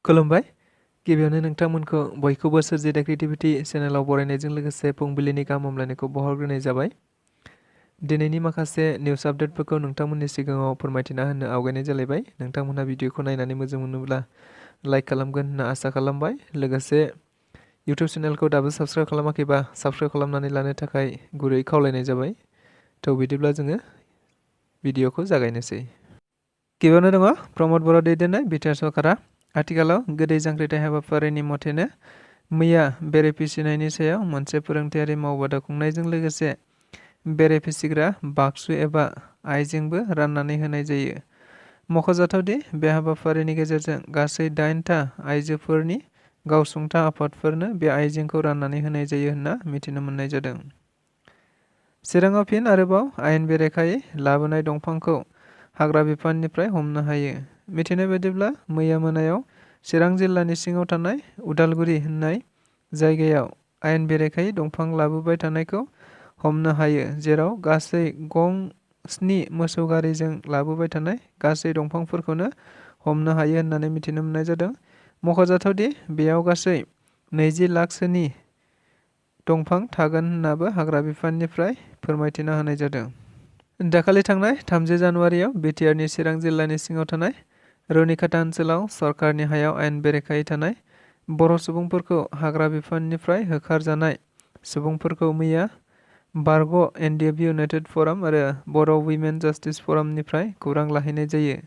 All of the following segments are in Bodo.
खुलुमबाय। गिबियावनो नोंथांमोनखौ बयखौबो सोरजिदा क्रिएटिभिटी चेनेलाव बरायनायजों लोगोसे फुंबिलिनि गाहाम हामलायनायखौ बावहरग्रोनाय जाबाय। दिनैनि माखासे निउस आपडेटफोरखौ नोंथांमोननि सिगाङाव फोरमायथिना होनो आवगायनाय जालायबाय। नोंथांमोनहा भिडिअखौ नायनानै मोजां मोनोब्ला लाइक खालामगोन होनना आसा खालामबाय। लोगोसे इउटिउब चेनेलखौ दाबो साबस्क्राइब खालामाखैबा साबस्क्राइब खालामनानै लानो थाखाय गुरै खावलायनाय जाबाय। थ' बिदिब्ला जोङो भिडिअखौ जागायनोसै। गिबियावनो दङ प्रमद बर' दैदेननाय बिटिआर सरकारा आथिखालाव गोदै जांख्रिथाय हाबाफारिनि मथेनो मैया बेरे फिसिनायनि सायाव मोनसे फोरोंथायारि मावबादा खुंनायजों लोगोसे बेरे फिसिग्रा बाक्सु एबा आइजेंबो राननानै होनाय जायो। मख'जाथावदि बे हाबाफारिनि गेजेरजों गासै 8टा आइजोफोरनि गावसुंथा आफादफोरनो बे आइजेंखौ राननानै होनाय जायो होनना मिथिनो मोननाय जादों। चिराङाव फिन आरोबाव आयेन बेरेखायै लाबोनाय दंफांखौ हाग्रा बिफाननिफ्राय हमनो हायो। मिथिनाय बायदिब्ला मैया मोनायाव चिरां जिल्लानि सिङाव थानाय उदालगुरि होननाय जायगायाव आयेन बेरेखायै दंफां लाबोबाय थानायखौ हमनो हायो, जेराव गासै गं 7 मोसौ गारिजों लाबोबाय थानाय गासै दंफांफोरखौनो हमनो हायो होननानै मिथिनो मोननाय जादों। मख'जाथावदि बेयाव गासै 20 लाखसोनि दंफां थागोन होननाबो हाग्रा बिफाननिफ्राय फोरमायथिना होनाय जादों। दाखालि थांनाय 30 जानुवारियाव बिटिआरनि चिरां जिल्लानि सिङाव थानाय रुनिखाता ओनसोलाव सरकारनि हायाव आयेन बेरेखायै थानाय बर' सुबुंफोरखौ हाग्रा बिफाननिफ्राय होखारजानाय सुबुंफोरखौ मैया बारग' एनडिएफ इउनाइटेड फराम आरो बर' उइमेन जास्टिस फरामनिफ्राय खौरां लाहैनाय जायो।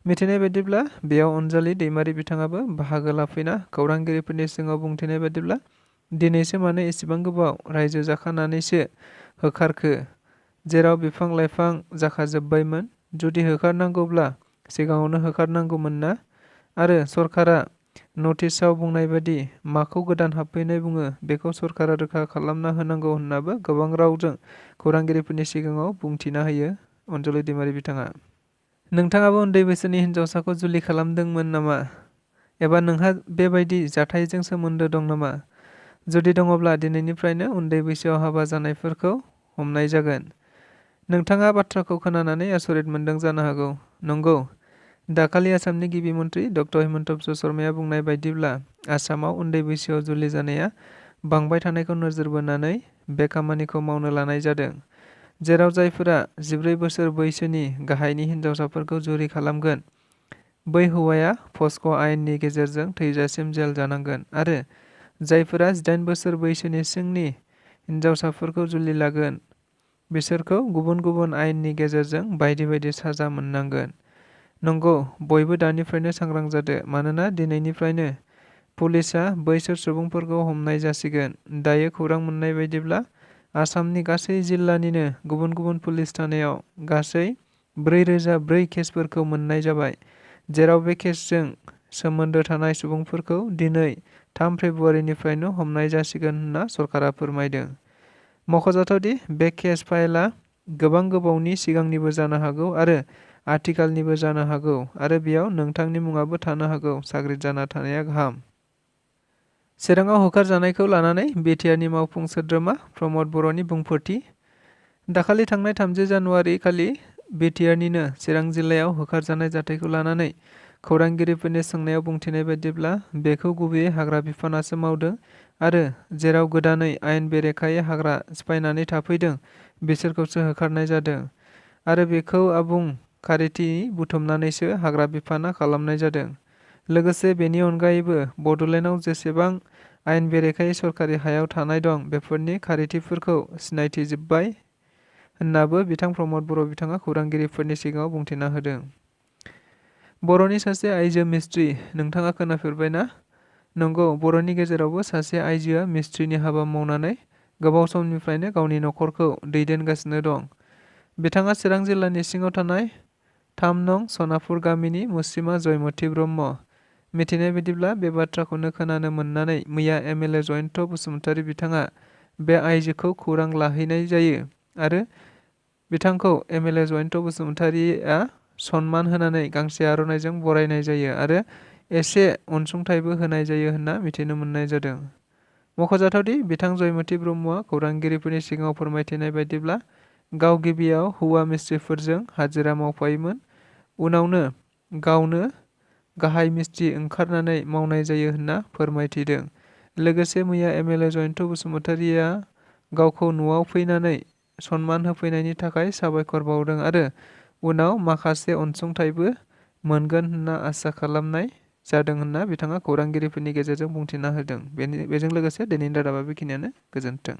मिथिनाय बायदिब्ला बेयाव अनजालि दैमारि बिथाङाबो बाहागो लाफैना खौरांगिरिफोरनि सिगाङाव बुंथिनाय बायदिब्ला दिनैसो मानो एसेबां गोबाव रायजो जाखानानैसो होखारखो, जेराव बिफां लाइफां जाखाजोब्बायमोन। जुदि होखारनांगौब्ला सिगाङावनो होखारनांगौमोन ना, आरो सरकारा नटिसआव बुंनाय बायदि माखौ गोदान हाबफैनाय बुङो बेखौ सरकारा रोखा खालामना होनांगौ होननाबो गोबां रावजों खौरांगिरिफोरनि सिगाङाव बुंथिना होयो अनजालि दैमारि बिथाङा। नोंथाङाबो उन्दै बैसोनि हिन्जावसाखौ जुलि खालामदोंमोन नामा? एबा नोंहा बेबायदि जाथायजों सोमोन्दो दं नामा? जुदि दङब्ला दिनैनिफ्रायनो उन्दै बैसोआव हाबा जानायफोरखौ हमनाय जागोन। नोंथाङा बाथ्राखौ खोनानानै आसरित मोनदों जानो हागौ। नंगौ, दाखालि आसामनि गिबि मन्त्रि डक्टर हिमन्त बिश्व शर्माया बुंनाय बायदिब्ला आसामाव उन्दै बैसोआव जुलि जानाया बांबाय थानायखौ नोजोर बोनानै बे खामानिखौ मावनो लानाय जादों, जेराव जायफोरा 14 बोसोर बैसोनि गाहायनि हिन्जावसाफोरखौ जुलि खालामगोन बै हौवाया पस्क' आयेननि गेजेरजों थैजासिम जेल जानांगोन आरो जायफोरा 18 बोसोर बैसोनि सिंनि हिन्जावसाफोरखौ जुलि लागोन बिसोरखौ गुबुन गुबुन आयेननि गेजेरजों बायदि बायदि साजा मोननांगोन। नंगौ, बयबो दानिफ्रायनो सांग्रां जादो, मानोना दिनैनिफ्रायनो पुलिसआ बैसोर सुबुंफोरखौ हमनाय जासिगोन। दायो खौरां मोननाय बायदिब्ला आसामनि गासै जिल्लानिनो गुबुन गुबुन पुलिस थानायाव गासै 4004 केसफोरखौ मोननाय जाबाय, जेराव बे केसजों सोमोन्दो थानाय सुबुंफोरखौ दिनै 3 फेब्रुआरिनिफ्रायनो हमनाय जासिगोन होनना सरकारा फोरमायदों। मख'जाथावदि बे केस फाइलआ गोबां गोबावनि सिगांनिबो जानो हागौ आरो आथिखालनिबो जानो हागौ, आरो बेयाव नोंथांनि मुङाबो थानो हागौ। साग्रिद जाना थानाया गाहाम। चिराङाव होखारजानायखौ लानानै बिटिआरनि मावफुं सोद्रोमा प्रमद बर'नि बुंफोरथि। दाखालि थांनाय 30 जानुवारि खालि बिटिआरनिनो चिरां जिल्लायाव होखारजानाय जाथायखौ लानानै खौरांगिरिफोरनि सोंनायाव बुंथिनाय बायदिब्ला बेखौ गुबैयै हाग्रा बिफानासो मावदों आरो जेराव गोदानै आयेन बेरेखायै हाग्रा सिफायनानै थाफैदों बिसोरखौसो होखारनाय जादों आरो बेखौ आबुं खारिथि बुथुमनानैसो हाग्रा बिफाना खालामनाय जादों। लोगोसे बेनि अनगायैबो बड'लेण्डआव जेसेबां आयेन बेरेखायै सरकारि हायाव थानाय दं बेफोरनि खारिथिफोरखौ सिनायथिजोब्बाय होननाबो बिथां प्रमद बर' बिथाङा खौरांगिरिफोरनि सिगाङाव बुंथिना होदों। बर'नि सासे आइजो मिस्ट्रि नोंथाङा खोनाफेरबाय ना? नंगौ, बर'नि गेजेरावबो सासे आइजोआ मिस्ट्रिनि हाबा मावनानै गोबाव समनिफ्रायनो गावनि नखरखौ दैदेनगासिनो दं। बिथाङा चिरां जिल्लानि सिङाव थानाय 3 नं सनापुर गामिनि मुस्रिमा जयमती ब्रह्म। मिथिनाय बायदिब्ला बे बाथ्राखौनो खोनानो मोननानै मैया एमएलए जयन्त बसुमतारी बिथाङा बे आइजोखौ खौरां लाहैनाय जायो आरो बिथांखौ एमएलए जयन्त बसुमतारीआ सनमान होनानै गांसे आर'नाइजों बरायनाय जायो आरो एसे अनसुंथाइबो होनाय जायो होनना मिथिनो मोननाय जादों। मख'जाथावदि बिथां जयमती ब्रह्मआ खौरांगिरिफोरनि सिगाङाव फोरमायथिनाय बायदिब्ला गाव गिबियाव हौवा मिस्ट्रिफोरजों हाजिरा मावफायोमोन, उनावनो गावनो गाहाय मिस्ट्रि ओंखारनानै मावनाय जायो होनना फोरमायथिदों। लोगोसे मैया एमएलए जयन्त बसुमतारिया गावखौ न'आव फैनानै सनमान होफैनायनि थाखाय साबायखर बावदों आरो उनाव माखासे अनसुंथाइबो मोनगोन होनना आसा खालामनाय जादों होनना बिथाङा खौरांगिरिफोरनि गेजेरजों बुंथिना होदों। बेजों लोगोसे दिनैनि रादाबा बेखिनियानो। गोजोन्थों।